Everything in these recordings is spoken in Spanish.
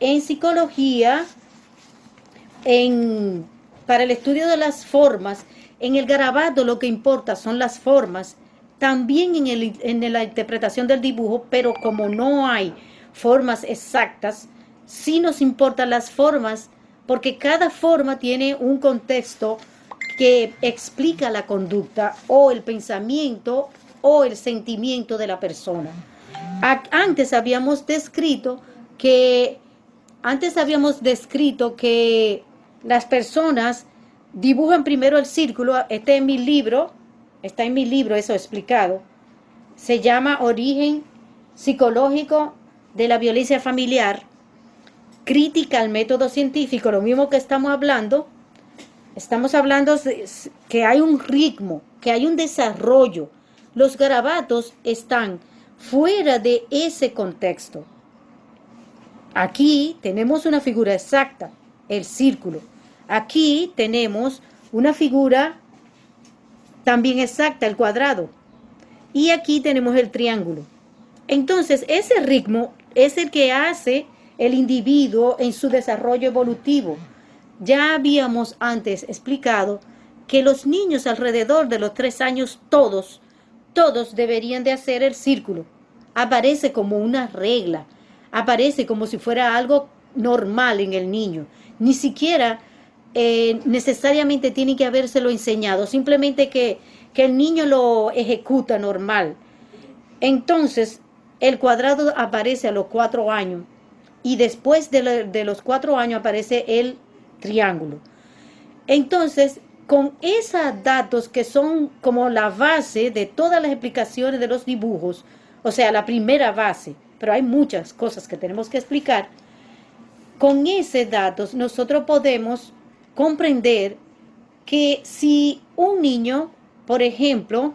En psicología, para el estudio de las formas, en el garabato lo que importa son las formas, también en la interpretación del dibujo, pero como no hay formas exactas, sí nos importan las formas, porque cada forma tiene un contexto que explica la conducta o el pensamiento o el sentimiento de la persona. Antes habíamos descrito que las personas dibujan primero el círculo. Está en mi libro, eso explicado. Se llama Origen psicológico de la violencia familiar, crítica al método científico, lo mismo que estamos hablando que hay un ritmo, que hay un desarrollo. Los garabatos están fuera de ese contexto. Aquí tenemos una figura exacta, el círculo. Aquí tenemos una figura también exacta, el cuadrado. Y aquí tenemos el triángulo. Entonces, ese ritmo es el que hace el individuo en su desarrollo evolutivo. Ya habíamos antes explicado que los niños alrededor de los 3 años, todos deberían de hacer el círculo. Aparece como una regla, aparece como si fuera algo normal en el niño. Ni siquiera necesariamente tiene que habérselo enseñado, simplemente que el niño lo ejecuta normal. Entonces, el cuadrado aparece a los 4 años y después de los 4 años aparece el triángulo. Entonces, con esos datos que son como la base de todas las explicaciones de los dibujos, o sea, la primera base, pero hay muchas cosas que tenemos que explicar, con esos datos nosotros podemos comprender que si un niño, por ejemplo,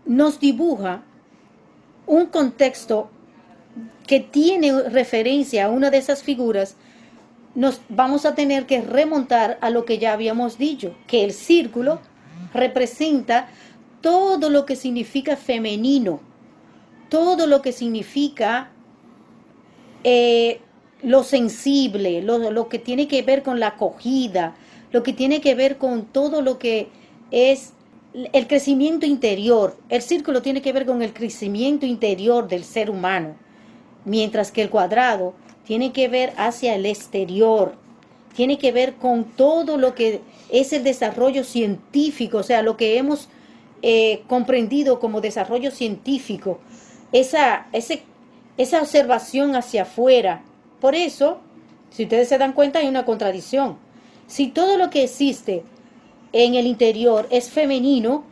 nos dibuja un contexto que tiene referencia a una de esas figuras, nos vamos a tener que remontar a lo que ya habíamos dicho, que el círculo representa todo lo que significa femenino, todo lo que significa lo sensible, lo que tiene que ver con la acogida, lo que tiene que ver con todo lo que es el crecimiento interior. El círculo tiene que ver con el crecimiento interior del ser humano, mientras que el cuadrado tiene que ver hacia el exterior, tiene que ver con todo lo que es el desarrollo científico, o sea, lo que hemos comprendido como desarrollo científico, esa observación hacia afuera. Por eso, si ustedes se dan cuenta, hay una contradicción. Si todo lo que existe en el interior es femenino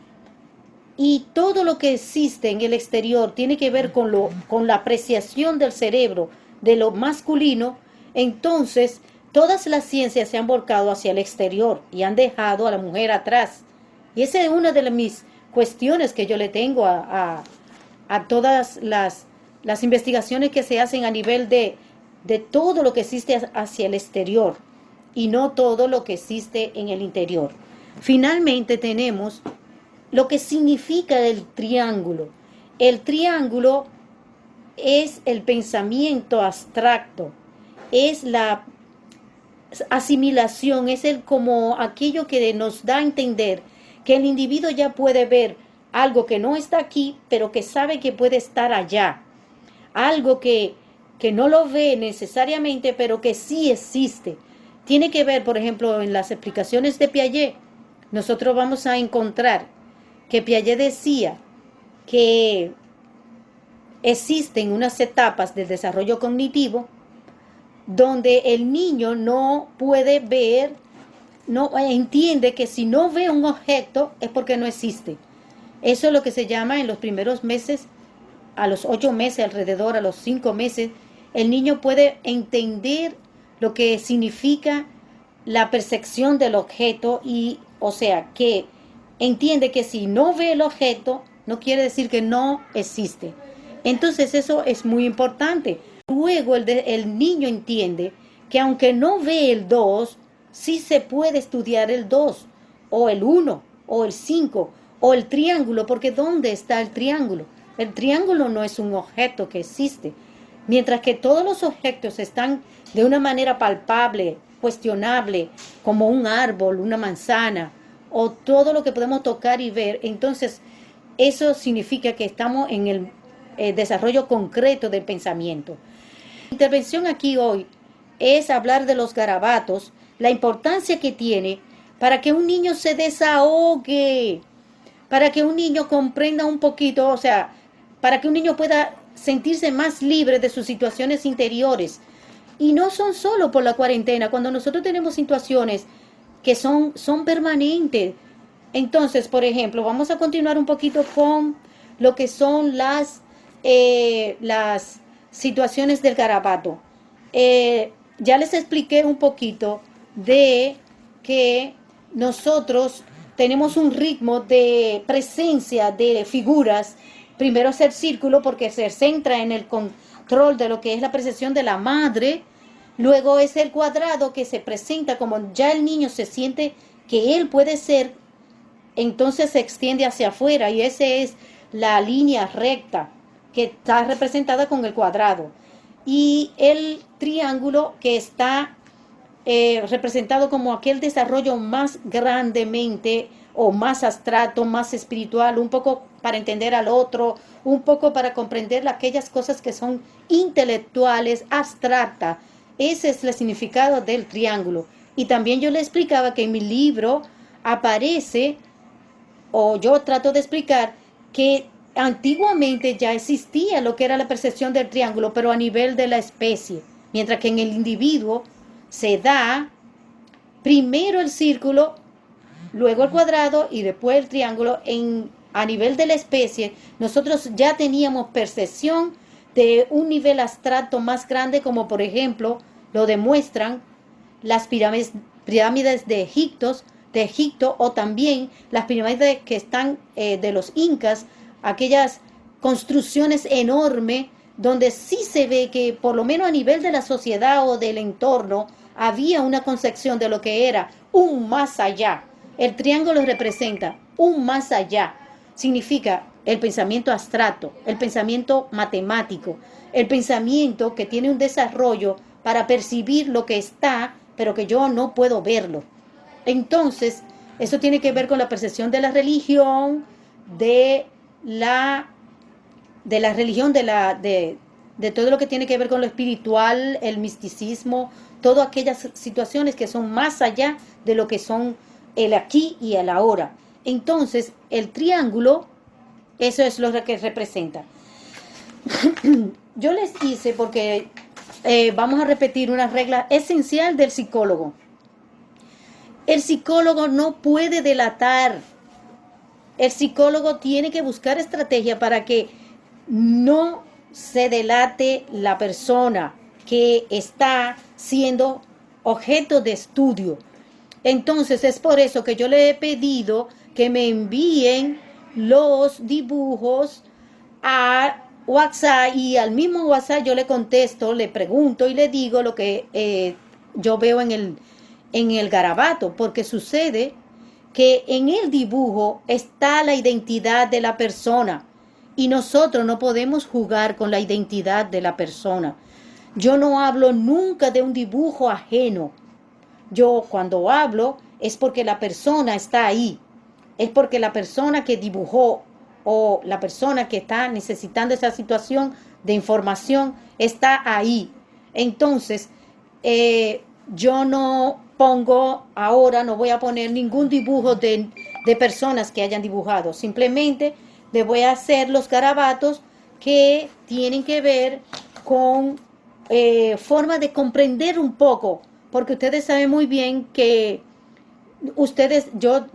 y todo lo que existe en el exterior tiene que ver con la apreciación del cerebro de lo masculino, entonces todas las ciencias se han volcado hacia el exterior y han dejado a la mujer atrás. Y esa es una de mis cuestiones que yo le tengo a todas las investigaciones que se hacen a nivel de todo lo que existe hacia el exterior y no todo lo que existe en el interior. Finalmente tenemos lo que significa el triángulo. El triángulo es el pensamiento abstracto, es la asimilación, es como aquello que nos da a entender que el individuo ya puede ver algo que no está aquí, pero que sabe que puede estar allá. Algo que no lo ve necesariamente, pero que sí existe. Tiene que ver, por ejemplo, en las explicaciones de Piaget, nosotros vamos a encontrar que Piaget decía que existen unas etapas del desarrollo cognitivo donde el niño no puede ver, no entiende que si no ve un objeto es porque no existe. Eso es lo que se llama en los primeros meses, a los 8 meses alrededor, a los 5 meses, el niño puede entender lo que significa la percepción del objeto y, o sea, que entiende que si no ve el objeto, no quiere decir que no existe. Entonces eso es muy importante. Luego el niño entiende que aunque no ve el 2, sí se puede estudiar el 2, o el 1, o el 5, o el triángulo, porque ¿dónde está el triángulo? El triángulo no es un objeto que existe, mientras que todos los objetos están de una manera palpable, cuestionable, como un árbol, una manzana, o todo lo que podemos tocar y ver. Entonces, eso significa que estamos en el desarrollo concreto del pensamiento. Mi intervención aquí hoy es hablar de los garabatos, la importancia que tiene para que un niño se desahogue, para que un niño comprenda un poquito, o sea, para que un niño pueda sentirse más libre de sus situaciones interiores. Y no son solo por la cuarentena, cuando nosotros tenemos situaciones que son permanentes. Entonces, por ejemplo, vamos a continuar un poquito con lo que son las situaciones del garabato. Ya les expliqué un poquito de que nosotros tenemos un ritmo de presencia de figuras. Primero es el círculo porque se centra en el control de lo que es la percepción de la madre. Luego es el cuadrado que se presenta como ya el niño se siente que él puede ser, entonces se extiende hacia afuera y esa es la línea recta que está representada con el cuadrado. Y el triángulo que está representado como aquel desarrollo más grandemente o más abstracto, más espiritual, un poco para entender al otro, un poco para comprender aquellas cosas que son intelectuales, abstractas. Ese es el significado del triángulo. Y también yo le explicaba que en mi libro aparece, o yo trato de explicar, que antiguamente ya existía lo que era la percepción del triángulo, pero a nivel de la especie, mientras que en el individuo se da primero el círculo, luego el cuadrado y después el triángulo. A nivel de la especie, nosotros ya teníamos percepción de un nivel abstracto más grande, como por ejemplo lo demuestran las pirámides de Egipto, o también las pirámides que están de los incas, aquellas construcciones enormes donde sí se ve que por lo menos a nivel de la sociedad o del entorno había una concepción de lo que era un más allá. El triángulo representa un más allá. Significa el pensamiento abstracto, el pensamiento matemático, el pensamiento que tiene un desarrollo para percibir lo que está, pero que yo no puedo verlo. Entonces, eso tiene que ver con la percepción de la religión, de la, de la religión, de todo lo que tiene que ver con lo espiritual, el misticismo, todas aquellas situaciones que son más allá de lo que son el aquí y el ahora. Entonces, el triángulo, eso es lo que representa. Yo les hice porque vamos a repetir una regla esencial del psicólogo. El psicólogo no puede delatar. El psicólogo tiene que buscar estrategia para que no se delate la persona que está siendo objeto de estudio. Entonces es por eso que yo le he pedido que me envíen los dibujos a WhatsApp, y al mismo WhatsApp yo le contesto, le pregunto y le digo lo que yo veo en el garabato, porque sucede que en el dibujo está la identidad de la persona y nosotros no podemos jugar con la identidad de la persona. Yo no hablo nunca de un dibujo ajeno. Yo cuando hablo es porque la persona está ahí, es porque la persona que dibujó o la persona que está necesitando esa situación de información está ahí. Entonces, yo no pongo ahora, no voy a poner ningún dibujo de personas que hayan dibujado, simplemente le voy a hacer los garabatos que tienen que ver con forma de comprender un poco, porque ustedes saben muy bien que yo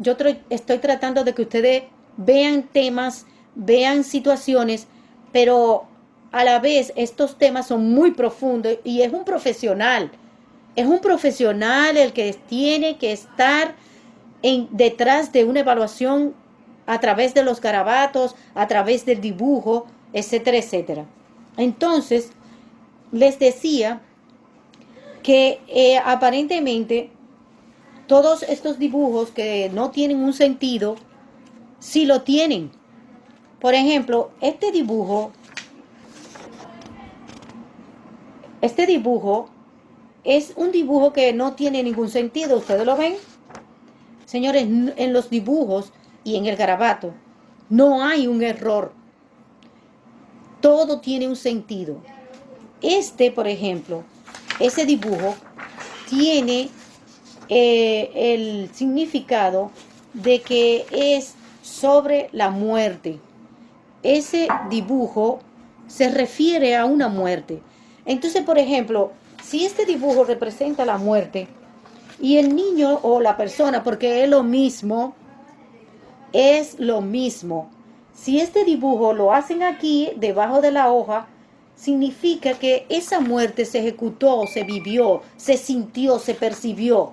estoy tratando de que ustedes vean temas, vean situaciones, pero a la vez estos temas son muy profundos y es un profesional el que tiene que estar detrás de una evaluación a través de los garabatos, a través del dibujo, etcétera, etcétera. Entonces, les decía que aparentemente todos estos dibujos que no tienen un sentido si lo tienen. Por ejemplo, este dibujo es un dibujo que no tiene ningún sentido. ¿Ustedes lo ven? Señores, en los dibujos y en el garabato no hay un error. Todo tiene un sentido. Por ejemplo, ese dibujo tiene el significado de que es sobre la muerte. Ese dibujo se refiere a una muerte. Entonces, por ejemplo, si este dibujo representa la muerte y el niño o la persona, porque es lo mismo. Si este dibujo lo hacen aquí, debajo de la hoja, significa que esa muerte se ejecutó, se vivió, se sintió, se percibió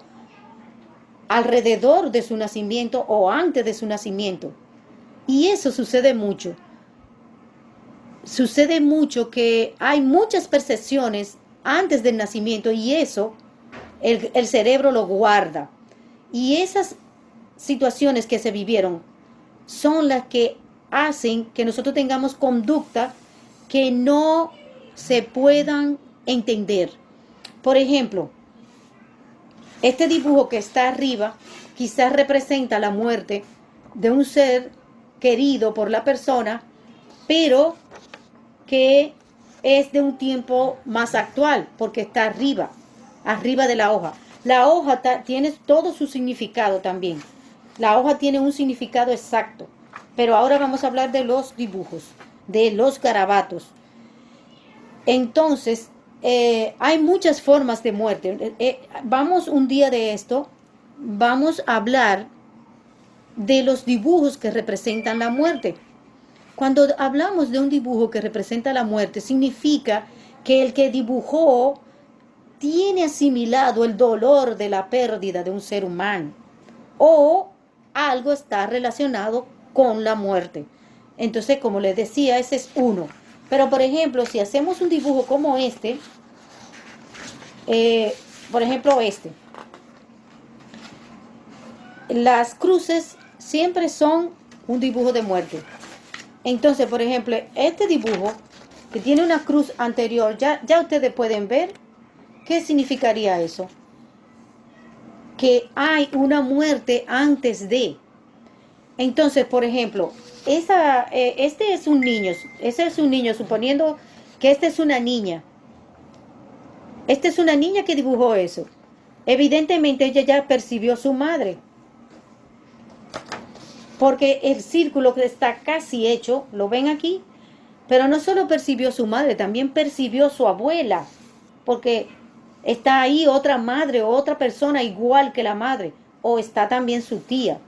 alrededor de su nacimiento o antes de su nacimiento. Y eso sucede mucho. Sucede mucho que hay muchas percepciones antes del nacimiento y eso el cerebro lo guarda. Y esas situaciones que se vivieron son las que hacen que nosotros tengamos conducta que no se puedan entender. Por ejemplo, este dibujo que está arriba quizás representa la muerte de un ser querido por la persona, pero que es de un tiempo más actual, porque está arriba de la hoja. La hoja tiene todo su significado también. La hoja tiene un significado exacto. Pero ahora vamos a hablar de los dibujos, de los garabatos. Entonces, hay muchas formas de muerte. Vamos un día de esto, vamos a hablar de los dibujos que representan la muerte. Cuando hablamos de un dibujo que representa la muerte, significa que el que dibujó tiene asimilado el dolor de la pérdida de un ser humano o algo está relacionado con la muerte. Entonces, como les decía, ese es uno. Pero, por ejemplo, si hacemos un dibujo como por ejemplo, las cruces siempre son un dibujo de muerte. Entonces, por ejemplo, este dibujo que tiene una cruz anterior, ya ustedes pueden ver qué significaría eso. Que hay una muerte antes de. Entonces, por ejemplo, este es un niño, ese es un niño, suponiendo que esta es una niña. Esta es una niña que dibujó eso. Evidentemente ella ya percibió a su madre. Porque el círculo que está casi hecho, ¿lo ven aquí? Pero no solo percibió a su madre, también percibió a su abuela. Porque está ahí otra madre o otra persona igual que la madre. O está también su tía.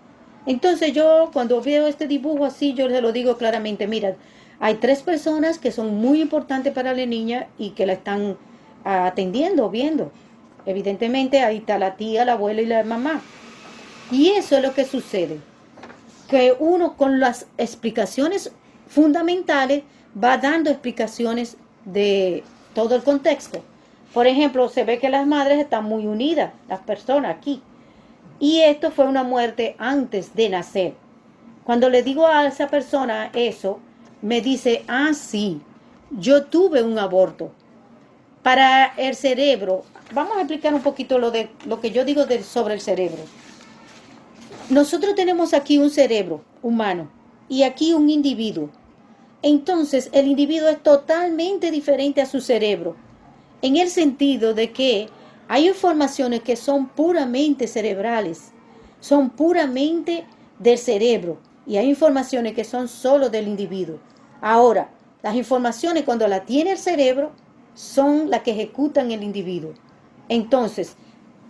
Entonces yo cuando veo este dibujo así, yo se lo digo claramente, mira, hay 3 personas que son muy importantes para la niña y que la están atendiendo, viendo. Evidentemente ahí está la tía, la abuela y la mamá. Y eso es lo que sucede, que uno con las explicaciones fundamentales va dando explicaciones de todo el contexto. Por ejemplo, se ve que las madres están muy unidas, las personas aquí. Y esto fue una muerte antes de nacer. Cuando le digo a esa persona eso, me dice, sí, yo tuve un aborto. Para el cerebro, vamos a explicar un poquito lo que yo digo sobre el cerebro. Nosotros tenemos aquí un cerebro humano y aquí un individuo. Entonces, el individuo es totalmente diferente a su cerebro, en el sentido de que hay informaciones que son puramente cerebrales, son puramente del cerebro, y hay informaciones que son solo del individuo. Ahora, las informaciones cuando las tiene el cerebro son las que ejecutan el individuo. Entonces,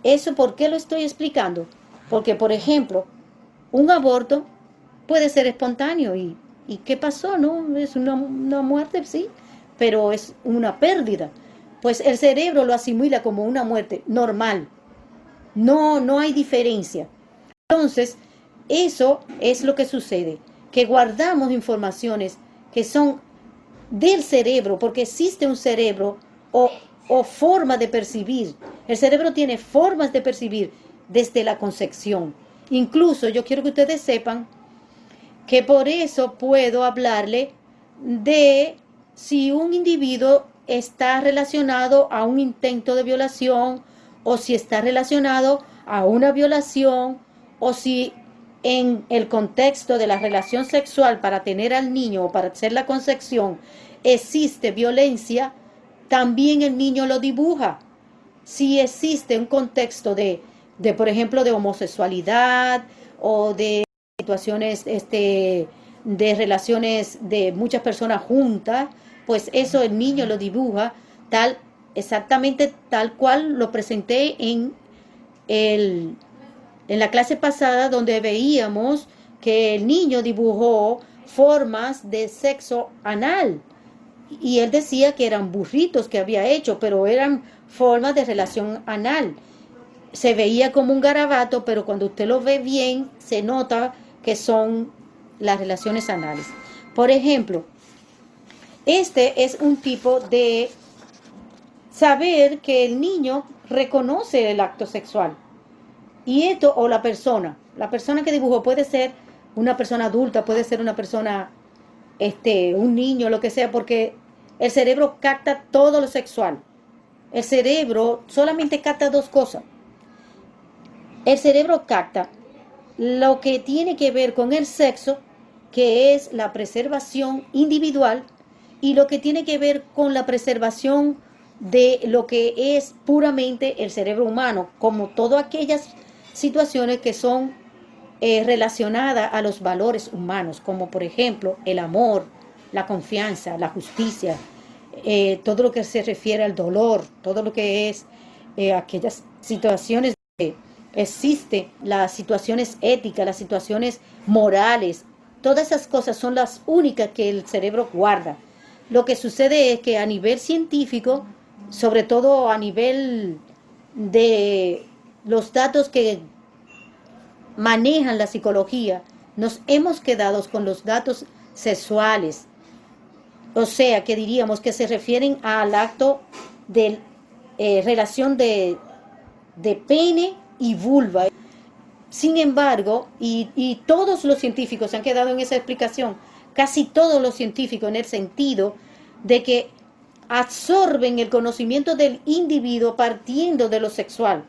¿eso por qué lo estoy explicando? Porque, por ejemplo, un aborto puede ser espontáneo ¿y qué pasó? ¿No? Es una muerte, sí, pero es una pérdida. Pues el cerebro lo asimila como una muerte normal. No hay diferencia. Entonces, eso es lo que sucede, que guardamos informaciones que son del cerebro, porque existe un cerebro o forma de percibir. El cerebro tiene formas de percibir desde la concepción. Incluso yo quiero que ustedes sepan que por eso puedo hablarle de si un individuo está relacionado a un intento de violación o si está relacionado a una violación o si en el contexto de la relación sexual para tener al niño o para hacer la concepción existe violencia, también el niño lo dibuja. Si existe un contexto por ejemplo, de homosexualidad o de situaciones de relaciones de muchas personas juntas, pues eso el niño lo dibuja tal, exactamente tal cual lo presenté el, en la clase pasada, donde veíamos que el niño dibujó formas de sexo anal y él decía que eran burritos que había hecho, pero eran formas de relación anal. Se veía como un garabato, pero cuando usted lo ve bien, se nota que son las relaciones anales. Por ejemplo, este es un tipo de saber que el niño reconoce el acto sexual. Y esto, o la persona que dibujó puede ser una persona adulta, puede ser una persona, un niño, lo que sea, porque el cerebro capta todo lo sexual. El cerebro solamente capta dos cosas. El cerebro capta lo que tiene que ver con el sexo, que es la preservación individual, y lo que tiene que ver con la preservación de lo que es puramente el cerebro humano, como todas aquellas situaciones que son relacionadas a los valores humanos, como por ejemplo el amor, la confianza, la justicia, todo lo que se refiere al dolor, todo lo que es aquellas situaciones de existe, las situaciones éticas, las situaciones morales, todas esas cosas son las únicas que el cerebro guarda. Lo que sucede es que a nivel científico, sobre todo a nivel de los datos que manejan la psicología, nos hemos quedado con los datos sexuales, o sea, que diríamos que se refieren al acto de relación de pene y vulva. Sin embargo, y todos los científicos se han quedado en esa explicación, casi todos los científicos en el sentido de que absorben el conocimiento del individuo partiendo de lo sexual.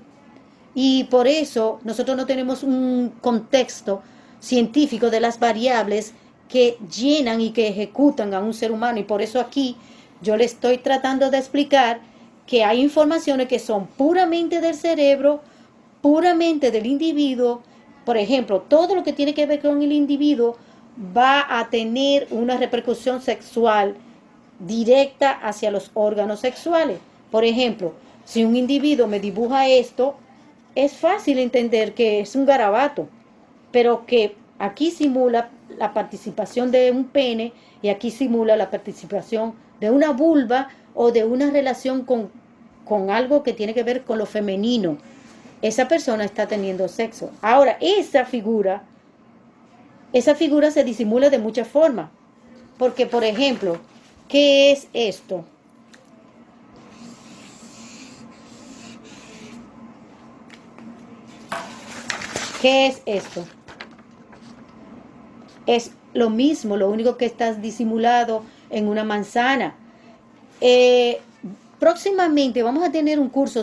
Y por eso nosotros no tenemos un contexto científico de las variables que llenan y que ejecutan a un ser humano. Y por eso aquí yo le estoy tratando de explicar que hay informaciones que son puramente del cerebro, puramente del individuo. Por ejemplo, todo lo que tiene que ver con el individuo va a tener una repercusión sexual directa hacia los órganos sexuales. Por ejemplo, si un individuo me dibuja esto, es fácil entender que es un garabato, pero que aquí simula la participación de un pene y aquí simula la participación de una vulva o de una relación con algo que tiene que ver con lo femenino. Esa persona está teniendo sexo. Ahora, esa figura se disimula de muchas formas. Porque, por ejemplo, ¿qué es esto? ¿Qué es esto? Es lo mismo, lo único que está disimulado en una manzana. Próximamente vamos a tener un curso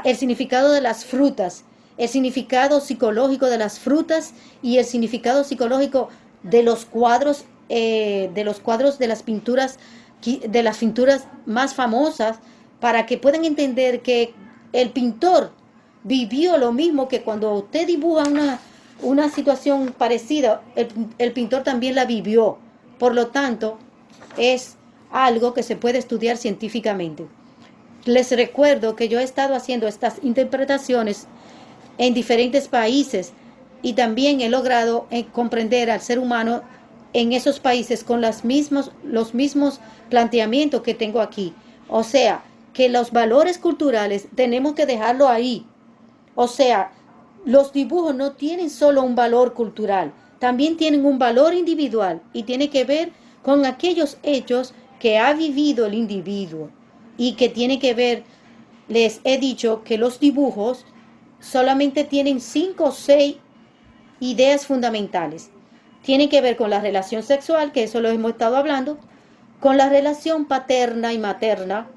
el significado de las frutas, el significado psicológico de las frutas y el significado psicológico de los cuadros, de las pinturas más famosas, para que puedan entender que el pintor vivió lo mismo que cuando usted dibuja una situación parecida, el pintor también la vivió. Por lo tanto, es algo que se puede estudiar científicamente. Les recuerdo que yo he estado haciendo estas interpretaciones en diferentes países y también he logrado comprender al ser humano en esos países con los mismos planteamientos que tengo aquí. O sea, que los valores culturales tenemos que dejarlo ahí. O sea, los dibujos no tienen solo un valor cultural, también tienen un valor individual y tiene que ver con aquellos hechos que ha vivido el individuo y que tiene que ver, les he dicho que los dibujos solamente tienen 5 o 6 ideas fundamentales. Tiene que ver con la relación sexual, que eso lo hemos estado hablando, con la relación paterna y materna,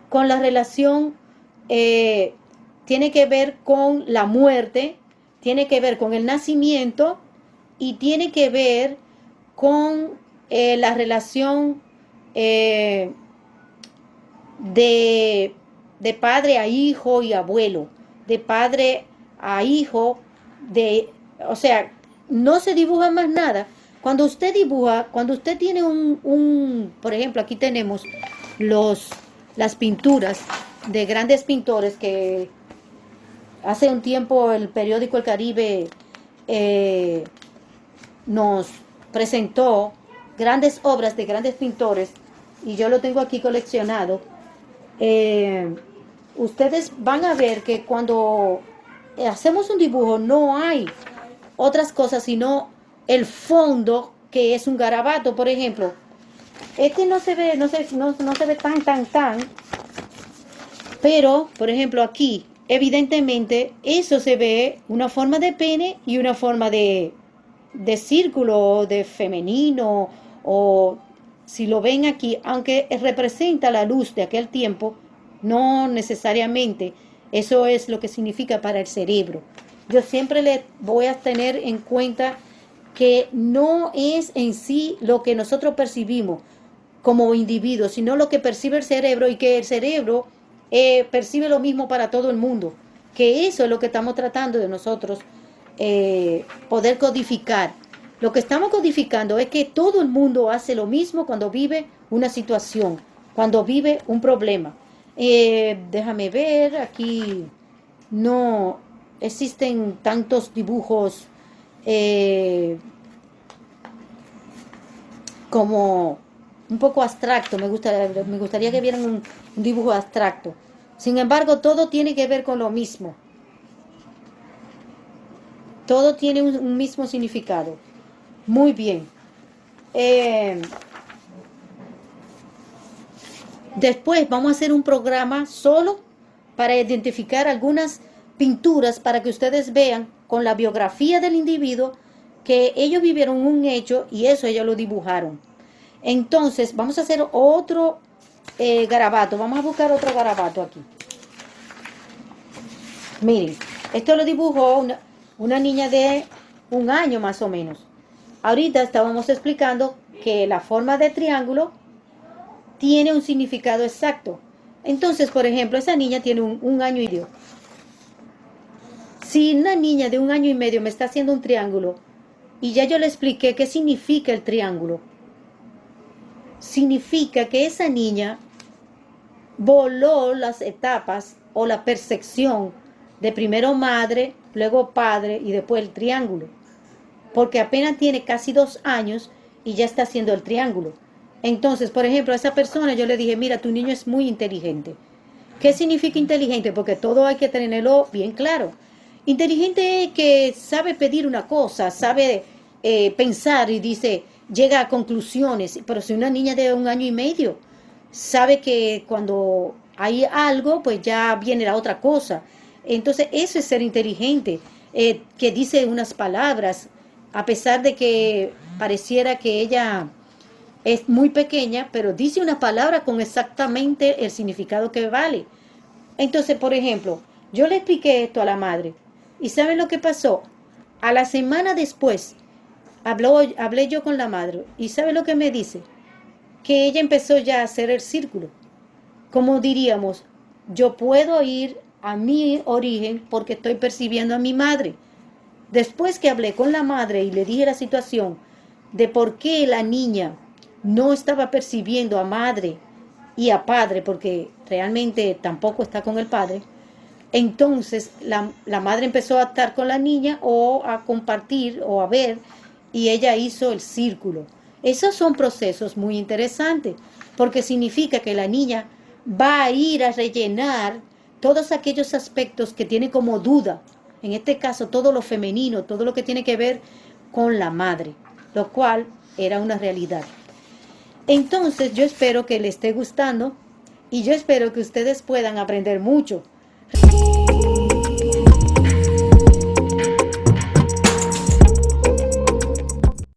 con la relación, tiene que ver con la muerte, tiene que ver con el nacimiento y tiene que ver con la relación eh, de, de padre a hijo y abuelo, de padre a hijo, o sea, no se dibuja más nada. Cuando usted dibuja, cuando usted tiene por ejemplo, aquí tenemos los, las pinturas de grandes pintores que hace un tiempo el periódico El Caribe nos presentó grandes obras de grandes pintores y yo lo tengo aquí coleccionado. Ustedes van a ver que cuando hacemos un dibujo no hay otras cosas sino el fondo, que es un garabato. Por ejemplo, este no se ve, no se ve tan, pero por ejemplo aquí evidentemente eso se ve una forma de pene y una forma de círculo, de femenino, o si lo ven aquí, aunque representa la luz de aquel tiempo, no necesariamente eso es lo que significa para el cerebro. Yo siempre le voy a tener en cuenta que no es en sí lo que nosotros percibimos como individuos, sino lo que percibe el cerebro, y que el cerebro percibe lo mismo para todo el mundo, que eso es lo que estamos tratando de nosotros poder codificar. Lo que estamos codificando es que todo el mundo hace lo mismo cuando vive una situación, cuando vive un problema. Déjame ver, aquí no existen tantos dibujos como un poco abstracto. Me gustaría que vieran un dibujo abstracto. Sin embargo, todo tiene que ver con lo mismo. Todo tiene un mismo significado. Muy bien. Después vamos a hacer un programa solo para identificar algunas pinturas para que ustedes vean con la biografía del individuo que ellos vivieron un hecho y eso ellos lo dibujaron. Entonces vamos a hacer otro garabato. Vamos a buscar otro garabato aquí. Miren, esto lo dibujó una niña de 1 año más o menos. Ahorita estábamos explicando que la forma de triángulo tiene un significado exacto. Entonces, por ejemplo, esa niña tiene 1 año y medio. Si una niña de 1 año y medio me está haciendo un triángulo y ya yo le expliqué qué significa el triángulo, significa que esa niña voló las etapas o la percepción de primero madre, luego padre y después el triángulo, porque apenas tiene casi 2 años y ya está haciendo el triángulo. Entonces, por ejemplo, a esa persona yo le dije, mira, tu niño es muy inteligente. ¿Qué significa inteligente? Porque todo hay que tenerlo bien claro. Inteligente es que sabe pedir una cosa, sabe pensar y dice, llega a conclusiones. Pero si una niña de 1 año y medio sabe que cuando hay algo, pues ya viene la otra cosa. Entonces, eso es ser inteligente, que dice unas palabras, a pesar de que pareciera que ella es muy pequeña, pero dice una palabra con exactamente el significado que vale. Entonces, por ejemplo, yo le expliqué esto a la madre. ¿Y saben lo que pasó? A la semana después, hablé yo con la madre. ¿Y sabe lo que me dice? Que ella empezó ya a hacer el círculo. Como diríamos, yo puedo ir a mi origen porque estoy percibiendo a mi madre. Después que hablé con la madre y le dije la situación de por qué la niña no estaba percibiendo a madre y a padre, porque realmente tampoco está con el padre, entonces la madre empezó a estar con la niña o a compartir o a ver, y ella hizo el círculo. Esos son procesos muy interesantes, porque significa que la niña va a ir a rellenar todos aquellos aspectos que tiene como duda. En este caso, todo lo femenino, todo lo que tiene que ver con la madre, lo cual era una realidad. Entonces, yo espero que les esté gustando y yo espero que ustedes puedan aprender mucho.